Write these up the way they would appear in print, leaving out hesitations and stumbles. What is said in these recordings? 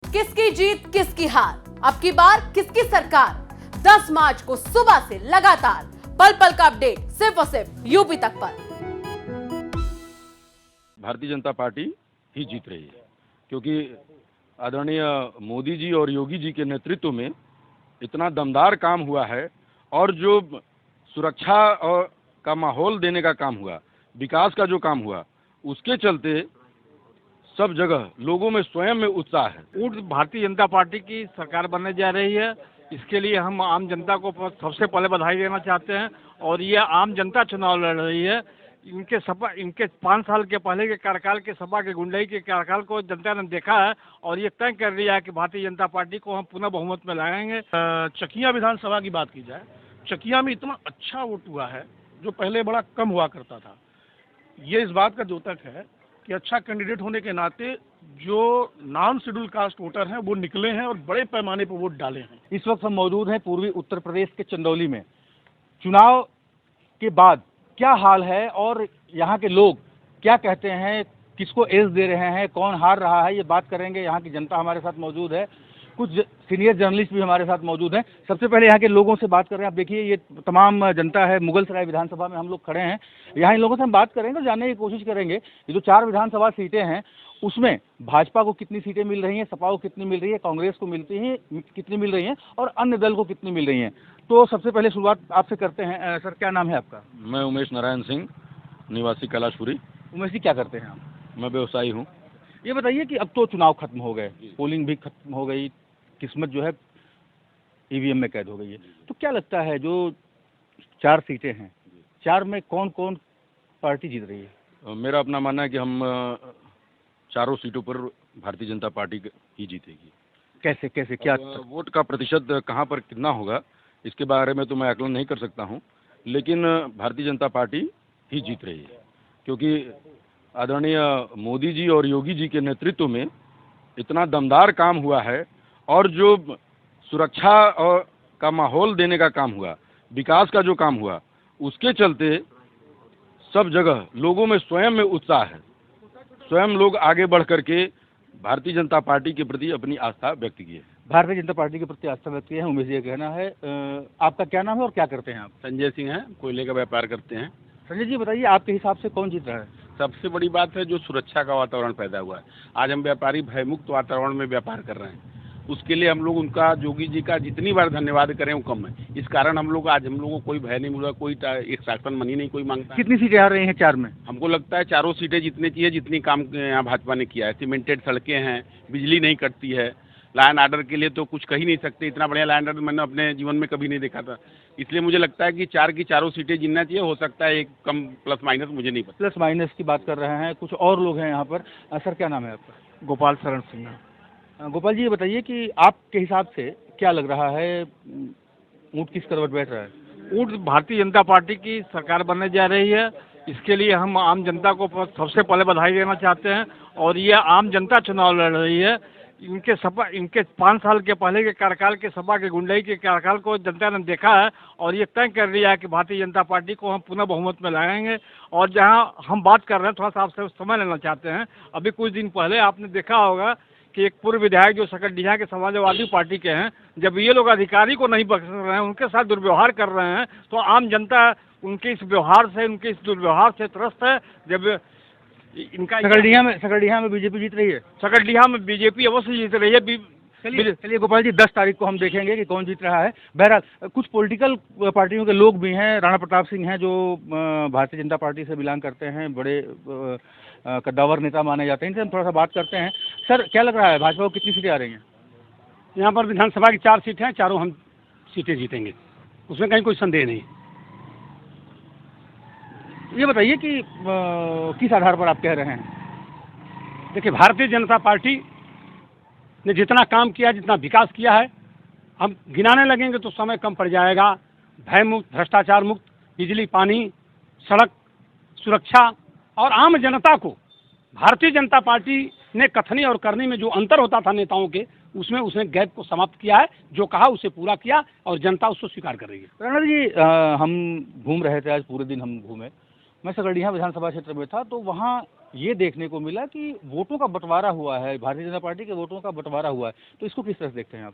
किसकी जीत किसकी हार, अब की बार किसकी सरकार। 10 मार्च को सुबह से लगातार पल पल का अपडेट सिर्फ और सिर्फ यूपी तक पर। भारतीय जनता पार्टी ही जीत रही है, क्योंकि आदरणीय मोदी जी और योगी जी के नेतृत्व में इतना दमदार काम हुआ है और जो सुरक्षा और का माहौल देने का काम हुआ, विकास का जो काम हुआ, उसके चलते सब जगह लोगों में स्वयं में उत्साह है। भारतीय जनता पार्टी की सरकार बनने जा रही है, इसके लिए हम आम जनता को सबसे पहले बधाई देना चाहते हैं। और ये आम जनता चुनाव लड़ रही है। इनके 5 साल के पहले के कार्यकाल के सपा के गुंडई के कार्यकाल को जनता ने देखा है और ये तय कर लिया है कि भारतीय जनता पार्टी को हम पुनः बहुमत में लाएंगे। चकिया विधानसभा की बात की जाए, चकिया में इतना अच्छा वोट हुआ है जो पहले बड़ा कम हुआ करता था। ये इस बात का द्योतक है कि अच्छा कैंडिडेट होने के नाते जो नॉन शेड्यूल कास्ट वोटर हैं वो निकले हैं और बड़े पैमाने पर वोट डाले हैं। इस वक्त हम मौजूद हैं पूर्वी उत्तर प्रदेश के चंदौली में। चुनाव के बाद क्या हाल है और यहाँ के लोग क्या कहते हैं, किसको एज दे रहे हैं, कौन हार रहा है, ये बात करेंगे। यहाँ की जनता हमारे साथ मौजूद है, कुछ सीनियर जर्नलिस्ट भी हमारे साथ मौजूद हैं। सबसे पहले यहाँ के लोगों से बात कर रहे हैं। आप देखिए ये तमाम जनता है, मुगलसराय विधानसभा में हम लोग खड़े हैं। यहाँ इन लोगों से हम बात करेंगे और जानने की कोशिश करेंगे ये जो 4 विधानसभा सीटें हैं उसमें भाजपा को कितनी सीटें मिल रही हैं, सपा को कितनी मिल रही है, कांग्रेस को कितनी मिल रही हैं और अन्य दल को कितनी मिल रही हैं। तो सबसे पहले शुरुआत आपसे करते हैं। सर, क्या नाम है आपका? मैं उमेश नारायण सिंह, निवासी कैलाशपुरी। उमेश जी, क्या करते हैं आप? मैं व्यवसायी हूँ। ये बताइए कि अब तो चुनाव खत्म हो गए, पोलिंग भी खत्म हो गई, किस्मत जो है ईवीएम में कैद हो गई है, तो क्या लगता है जो 4 सीटें हैं, 4 में कौन कौन पार्टी जीत रही है? मेरा अपना मानना है कि हम चारों सीटों पर भारतीय जनता पार्टी ही जीतेगी। कैसे कैसे क्या? वोट का प्रतिशत कहाँ पर कितना होगा इसके बारे में तो मैं आकलन नहीं कर सकता हूँ, लेकिन भारतीय जनता पार्टी ही जीत रही है, क्योंकि आदरणीय मोदी जी और योगी जी के नेतृत्व में इतना दमदार काम हुआ है और जो सुरक्षा और का माहौल देने का काम हुआ, विकास का जो काम हुआ, उसके चलते सब जगह लोगों में स्वयं में उत्साह है। स्वयं लोग आगे बढ़ करके भारतीय जनता पार्टी के प्रति अपनी आस्था व्यक्त की है। भारतीय जनता पार्टी के प्रति आस्था व्यक्त किया है, उमेश जी का कहना है। आपका क्या नाम है और क्या करते हैं आप? संजय सिंह है, कोयले का व्यापार करते हैं। संजय जी, बताइए आपके हिसाब से कौन जीत रहा है? सबसे बड़ी बात है जो सुरक्षा का वातावरण पैदा हुआ है। आज हम व्यापारी भयमुक्त वातावरण में व्यापार कर रहे हैं, उसके लिए हम लोग उनका, योगी जी का जितनी बार धन्यवाद करें वो कम है। इस कारण हम लोग को कोई भय नहीं मिला, कोई एक शासन मनी नहीं कोई मांगता। कितनी सीटें आ रही हैं 4 में? हमको लगता है चारों सीटें जितनी चाहिए, जितनी काम यहाँ भाजपा ने किया है। सीमेंटेड सड़कें हैं, बिजली नहीं कटती है, लॉ आर्डर के लिए तो कुछ कह ही नहीं सकते। इतना बढ़िया लॉ आर्डर मैंने अपने जीवन में कभी नहीं देखा था। इसलिए मुझे लगता है कि 4 की चारों सीटें जीतना चाहिए। हो सकता है एक कम प्लस माइनस, मुझे नहीं पता। प्लस माइनस की बात कर रहे हैं, कुछ और लोग हैं यहाँ पर। सर, क्या नाम है आपका? गोपाल शरण सिंह। गोपाल जी, ये बताइए कि आपके हिसाब से क्या लग रहा है, ऊँट किस करवट बैठ रहा है? ऊँट भारतीय जनता पार्टी की सरकार बनने जा रही है, इसके लिए हम आम जनता को सबसे पहले बधाई देना चाहते हैं। और ये आम जनता चुनाव लड़ रही है। इनके 5 साल के पहले के कार्यकाल के सपा के गुंडई के कार्यकाल को जनता ने देखा है और ये तय कर लिया है कि भारतीय जनता पार्टी को हम पुनः बहुमत में लाएंगे। और जहां हम बात कर रहे हैं, थोड़ा सा आपसे समय लेना चाहते हैं। अभी कुछ दिन पहले आपने देखा होगा कि एक पूर्व विधायक जो सकरडीहा के समाजवादी पार्टी के हैं, जब ये लोग अधिकारी को नहीं बख्श रहे हैं, उनके साथ दुर्व्यवहार कर रहे हैं, तो आम जनता उनके इस व्यवहार से, उनके इस दुर्व्यवहार से त्रस्त है। जब इनका सकरडीहा में बीजेपी जीत रही है। सकरडीहा में बीजेपी अवश्य जीत रही है। चलिए गोपाल जी, 10 तारीख को हम देखेंगे कि कौन जीत रहा है। बहरहाल कुछ पॉलिटिकल पार्टियों के लोग भी हैं। राणा प्रताप सिंह हैं जो भारतीय जनता पार्टी से बिलोंग करते हैं, बड़े कद्दावर नेता माने जाते हैं। इनसे हम थोड़ा सा बात करते हैं। सर, क्या लग रहा है, भाजपा को कितनी सीटें आ रही हैं? यहाँ पर विधानसभा की 4 सीटें हैं, चारों हम सीटें जीतेंगे, उसमें कहीं कोई संदेह नहीं। ये बताइए कि किस आधार पर आप कह रहे हैं? देखिए, भारतीय जनता पार्टी ने जितना काम किया, जितना विकास किया है, हम गिनाने लगेंगे तो समय कम पड़ जाएगा। भय मुक्त, भ्रष्टाचार मुक्त, बिजली, पानी, सड़क, सुरक्षा और आम जनता को भारतीय जनता पार्टी ने कथनी और करनी में जो अंतर होता था नेताओं के, उसमें उसने गैप को समाप्त किया है। जो कहा उसे पूरा किया और जनता उसको स्वीकार कर रही है। राणा जी, हम घूम रहे थे, आज पूरे दिन हम घूमे। मैं सकरडीहा विधानसभा क्षेत्र में था, तो वहाँ ये देखने को मिला कि वोटों का बंटवारा हुआ है, भारतीय जनता पार्टी के वोटों का बंटवारा हुआ है, तो इसको किस तरह से देखते हैं आप?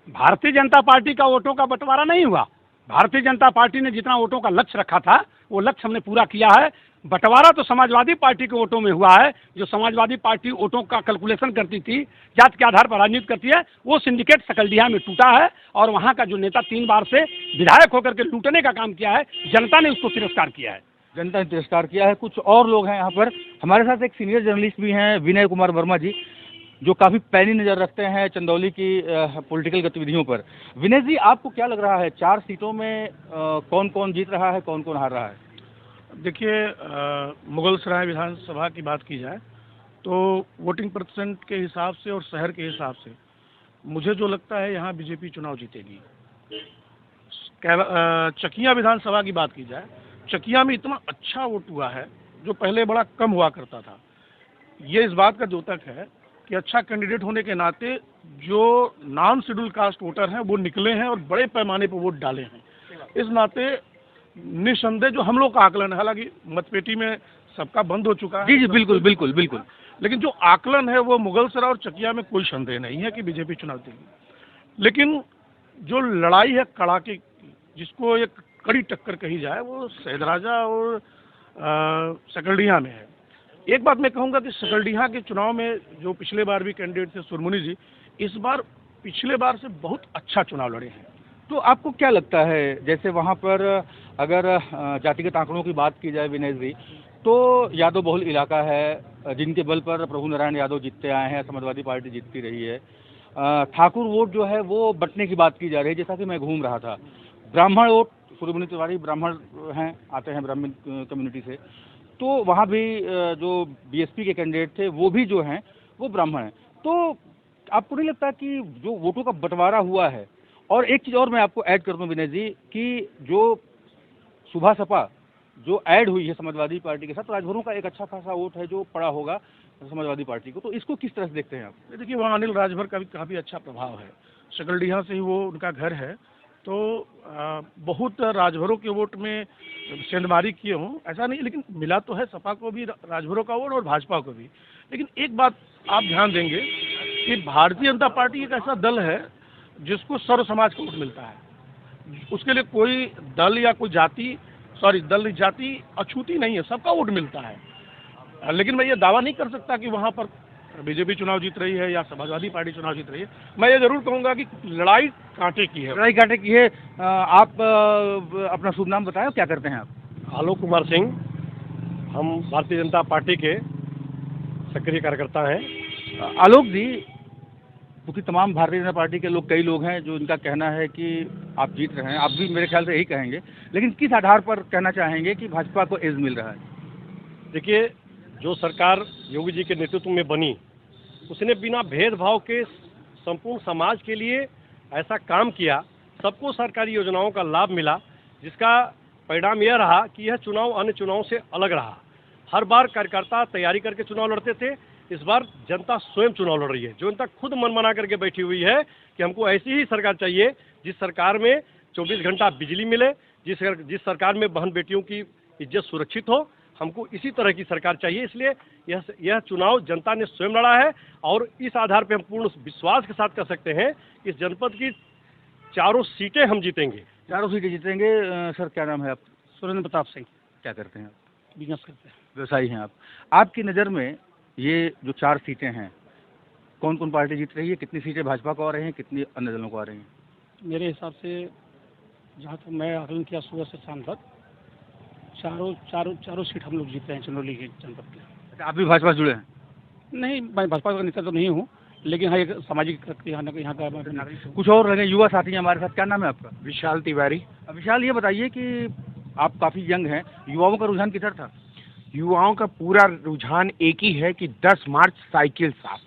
भारतीय जनता पार्टी का वोटों का बंटवारा नहीं हुआ। भारतीय जनता पार्टी ने जितना वोटों का लक्ष्य रखा था वो लक्ष्य हमने पूरा किया है। बंटवारा तो समाजवादी पार्टी के वोटों में हुआ है। जो समाजवादी पार्टी वोटों का कैलकुलेशन करती थी, जात के आधार पर राजनीति करती है, वो सिंडिकेट सकलडीहा में टूटा है और वहाँ का जो नेता 3 बार से विधायक होकर के लूटने का काम किया है, जनता ने उसको तिरस्कार किया है। जनता ने तिरस्कार किया है। कुछ और लोग हैं यहाँ पर, हमारे साथ एक सीनियर जर्नलिस्ट भी हैं, विनय कुमार वर्मा जी, जो काफ़ी पैनी नज़र रखते हैं चंदौली की पॉलिटिकल गतिविधियों पर। विनय जी, आपको क्या लग रहा है 4 सीटों में कौन कौन जीत रहा है, कौन कौन हार रहा है? देखिए, मुगलसराय विधानसभा की बात की जाए तो वोटिंग परसेंट के हिसाब से और शहर के हिसाब से मुझे जो लगता है यहाँ बीजेपी चुनाव जीतेगी। चकिया विधानसभा की बात की जाए, चकिया में इतना अच्छा वोट हुआ है जो पहले बड़ा कम हुआ करता था। ये इस बात का द्योतक है कि अच्छा कैंडिडेट होने के नाते जो नॉन शेड्यूल कास्ट वोटर हैं वो निकले हैं और बड़े पैमाने पर वोट डाले हैं। इस नाते निस्संदेह जो हम लोग का आकलन है, हालांकि मतपेटी में सबका बंद हो चुका है। जी जी, बिल्कुल बिल्कुल बिल्कुल। लेकिन जो आकलन है वो मुगलसराय और चकिया में कोई संदेह नहीं है कि बीजेपी चुनाव देगी। लेकिन जो लड़ाई है कड़ाके की, जिसको एक कड़ी टक्कर कही जाए, वो सैदराजा और सकलडीहा में है। एक बात मैं कहूँगा कि सकलडीहा के चुनाव में जो पिछले बार भी कैंडिडेट थे सुरमुनि जी, इस बार पिछले बार से बहुत अच्छा चुनाव लड़े हैं। तो आपको क्या लगता है, जैसे वहाँ पर अगर जातिगत आंकड़ों की बात की जाए विनय जी, तो यादव बहुल इलाका है, जिनके बल पर प्रभु नारायण यादव जीतते आए हैं, समाजवादी पार्टी जीतती रही है। ठाकुर वोट जो है वो बंटने की बात की जा रही है, जैसा कि मैं घूम रहा था। ब्राह्मण वोट, सुरमुनि तिवारी ब्राह्मण हैं, आते हैं ब्राह्मण कम्युनिटी से, तो वहाँ भी जो बीएसपी के कैंडिडेट थे वो भी जो हैं वो ब्राह्मण हैं। तो आपको नहीं लगता कि जो वोटों का बंटवारा हुआ है? और एक चीज़ और मैं आपको ऐड कर दूं विनय जी, कि जो सुबह सपा जो ऐड हुई है समाजवादी पार्टी के साथ, राजभरों का एक अच्छा खासा वोट है जो पड़ा होगा समाजवादी पार्टी को, तो इसको किस तरह से देखते हैं आप? देखिए, वहाँ अनिल राजभर का भी काफ़ी अच्छा प्रभाव है। सकलडीहा से ही वो उनका घर है, तो बहुत राजभरों के वोट में सेंधमारी किए हों ऐसा नहीं, लेकिन मिला तो है सपा को भी राजभरों का वोट और भाजपा को भी। लेकिन एक बात आप ध्यान देंगे कि भारतीय जनता पार्टी एक ऐसा दल है जिसको सर्व समाज का वोट मिलता है। उसके लिए कोई दल या कोई दल जाति अछूती नहीं है, सबका वोट मिलता है। लेकिन मैं ये दावा नहीं कर सकता कि वहाँ पर बीजेपी चुनाव जीत रही है या समाजवादी पार्टी चुनाव जीत रही है। मैं ये जरूर कहूँगा कि लड़ाई कांटे की है। लड़ाई कांटे की है। आप अपना शुभ नाम बताएं, क्या करते हैं आप? आलोक कुमार सिंह, हम भारतीय जनता पार्टी के सक्रिय कार्यकर्ता हैं। आलोक जी, क्योंकि तमाम भारतीय जनता पार्टी के लोग, कई लोग हैं जो इनका कहना है कि आप जीत रहे हैं, आप भी मेरे ख्याल से यही कहेंगे, लेकिन किस आधार पर कहना चाहेंगे कि भाजपा को एज मिल रहा है? देखिए, जो सरकार योगी जी के नेतृत्व में बनी, उसने बिना भेदभाव के संपूर्ण समाज के लिए ऐसा काम किया, सबको सरकारी योजनाओं का लाभ मिला, जिसका परिणाम यह रहा कि यह चुनाव अन्य चुनाव से अलग रहा। हर बार कार्यकर्ता तैयारी करके चुनाव लड़ते थे, इस बार जनता स्वयं चुनाव लड़ रही है। जनता खुद मन बना करके बैठी हुई है कि हमको ऐसी ही सरकार चाहिए जिस सरकार में 24 घंटा बिजली मिले, जिस सरकार में बहन बेटियों की इज्जत सुरक्षित हो, हमको इसी तरह की सरकार चाहिए। इसलिए यह चुनाव जनता ने स्वयं लड़ा है और इस आधार पर हम पूर्ण विश्वास के साथ कह सकते हैं कि इस जनपद की 4 सीटें हम जीतेंगे। 4 सीटें जीतेंगे। सर, क्या नाम है आप? सुरेंद्र प्रताप सिंह। क्या करते हैं आप? बिजनेस करते हैं। व्यवसायी हैं आप। आपकी नज़र में ये जो 4 सीटें हैं, कौन कौन पार्टी जीत रही है? कितनी सीटें भाजपा को आ रही हैं, कितनी अन्य दलों को आ रही हैं? मेरे हिसाब से जहाँ तक मैं आकलन किया सुबह से शाम तक, चारों सीट हम लोग जीते हैं चंदौली के जनपद के। अच्छा, आप भी भाजपा से जुड़े हैं? नहीं, मैं भाजपा का नेता तो नहीं हूँ, लेकिन हाँ एक सामाजिक यहाँ का नागरिक हूँ। कुछ और लगे युवा साथी हैं हमारे साथ। क्या नाम है आपका? विशाल तिवारी। विशाल, ये बताइए कि आप काफ़ी यंग हैं, युवाओं का रुझान किधर था? युवाओं का पूरा रुझान एक ही है कि 10 मार्च साइकिल साफ,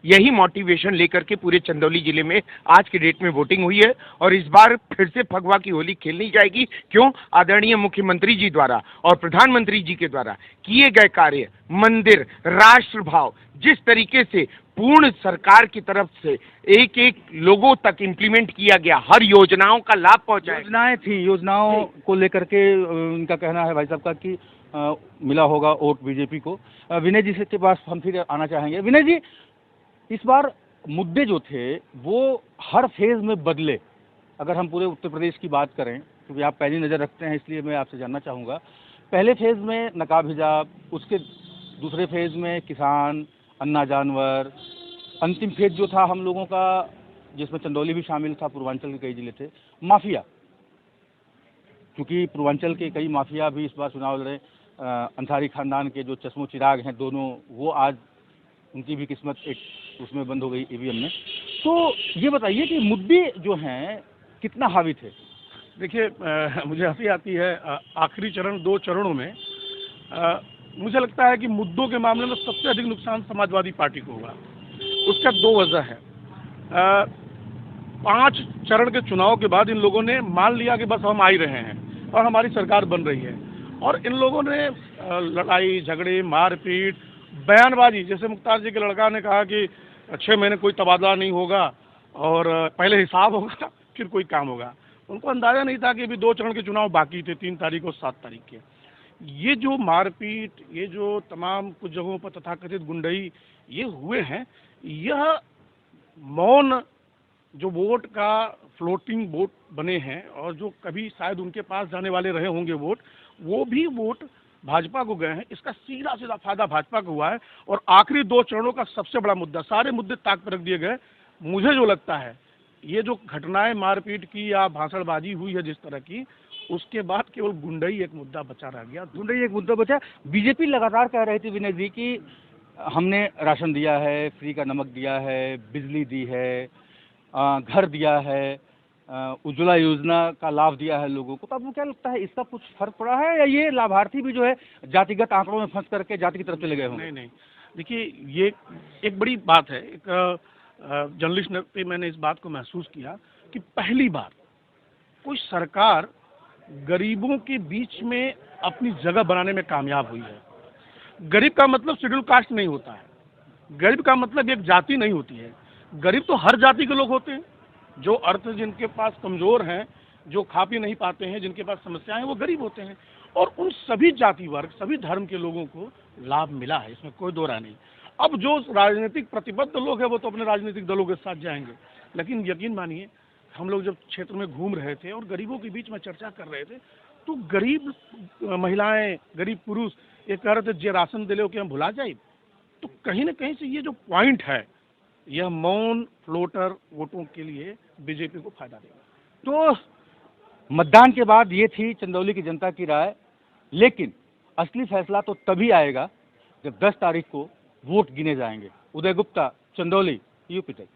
यही मोटिवेशन लेकर के पूरे चंदौली जिले में आज के डेट में वोटिंग हुई है। और इस बार फिर से फगवा की होली खेलनी जाएगी। क्यों? आदरणीय मुख्यमंत्री जी द्वारा और प्रधानमंत्री जी के द्वारा किए गए कार्य, मंदिर, राष्ट्रभाव, जिस तरीके से पूर्ण सरकार की तरफ से एक एक लोगों तक इम्प्लीमेंट किया गया, हर योजनाओं का लाभ पहुंचाया। योजनाएं थी, योजनाओं को लेकर के उनका कहना है भाई साहब का कि मिला होगा वोट बीजेपी को। विनय जी से के पास हम फिर आना चाहेंगे। विनय जी, इस बार मुद्दे जो थे वो हर फेज में बदले। अगर हम पूरे उत्तर प्रदेश की बात करें, क्योंकि आप पहली नज़र रखते हैं इसलिए मैं आपसे जानना चाहूँगा, पहले फेज में नकाब हिजाब, उसके दूसरे फेज में किसान, अन्ना जानवर, अंतिम फेज जो था हम लोगों का जिसमें चंदौली भी शामिल था, पूर्वांचल के कई जिले थे, माफिया, क्योंकि पूर्वांचल के कई माफिया भी इस बार चुनाव लड़े। अंसारी खानदान के जो चश्मो चिराग हैं दोनों, वो आज उनकी भी किस्मत एक उसमें बंद हो गई ईवीएम में। तो ये बताइए कि मुद्दे जो हैं कितना हावी थे? देखिए, मुझे हंसी आती है, आखिरी चरण 2 चरणों में मुझे लगता है कि मुद्दों के मामले में सबसे अधिक नुकसान समाजवादी पार्टी को हुआ। उसका 2 वजह है। 5 चरण के चुनाव के बाद इन लोगों ने मान लिया कि बस हम आ ही रहे हैं और हमारी सरकार बन रही है, और इन लोगों ने लड़ाई झगड़े, मारपीट, बयानबाजी, जैसे मुख्तार जी के लड़का ने कहा कि 6 महीने कोई तबादला नहीं होगा और पहले हिसाब होगा फिर कोई काम होगा। उनको अंदाज़ा नहीं था कि अभी 2 चरण के चुनाव बाकी थे, 3 तारीख और 7 तारीख के। ये जो मारपीट, ये जो तमाम कुछ जगहों पर तथाकथित गुंडई ये हुए हैं, यह मौन जो वोट का फ्लोटिंग वोट बने हैं और जो कभी शायद उनके पास जाने वाले रहे होंगे वोट, वो भी वोट भाजपा को गए हैं। इसका सीधा सीधा फायदा भाजपा को हुआ है। और आखिरी 2 चरणों का सबसे बड़ा मुद्दा, सारे मुद्दे ताक पर रख दिए गए। मुझे जो लगता है ये जो घटनाएं मारपीट की या भाषणबाजी हुई है जिस तरह की, उसके बाद केवल गुंडई एक मुद्दा बचा रह गया। गुंडई एक मुद्दा बचा। बीजेपी लगातार कह रही थी विनय जी कि हमने राशन दिया है, फ्री का नमक दिया है, बिजली दी है, घर दिया है, उज्ज्वला योजना का लाभ दिया है लोगों को। तो आपको क्या लगता है इसका कुछ फर्क पड़ा है, या ये लाभार्थी भी जो है जातिगत आंकड़ों में फंस करके जाति की तरफ चले गए होंगे? नहीं, देखिए, ये एक बड़ी बात है। एक जर्नलिस्ट पे मैंने इस बात को महसूस किया कि पहली बार कोई सरकार गरीबों के बीच में अपनी जगह बनाने में कामयाब हुई है। गरीब का मतलब शेड्यूल कास्ट नहीं होता है, गरीब का मतलब एक जाति नहीं होती है। गरीब तो हर जाति के लोग होते हैं। जो अर्थ जिनके पास कमज़ोर हैं, जो खा पी नहीं पाते हैं, जिनके पास समस्याएं हैं, वो गरीब होते हैं। और उन सभी जाति वर्ग, सभी धर्म के लोगों को लाभ मिला है, इसमें कोई दो राय नहीं। अब जो राजनीतिक प्रतिबद्ध लोग हैं वो तो अपने राजनीतिक दलों के साथ जाएंगे, लेकिन यकीन मानिए हम लोग जब क्षेत्र में घूम रहे थे और गरीबों के बीच में चर्चा कर रहे थे, तो गरीब महिलाएं, गरीब पुरुष ये कह रहे थे जे राशन दिले कि हम भुला जाए। तो कहीं ना कहीं से ये जो पॉइंट है, यह मौन फ्लोटर वोटों के लिए बीजेपी को फायदा देगा। तो मतदान के बाद ये थी चंदौली की जनता की राय, लेकिन असली फैसला तो तभी आएगा जब 10 तारीख को वोट गिने जाएंगे। उदय गुप्ता, चंदौली, यूपी तक।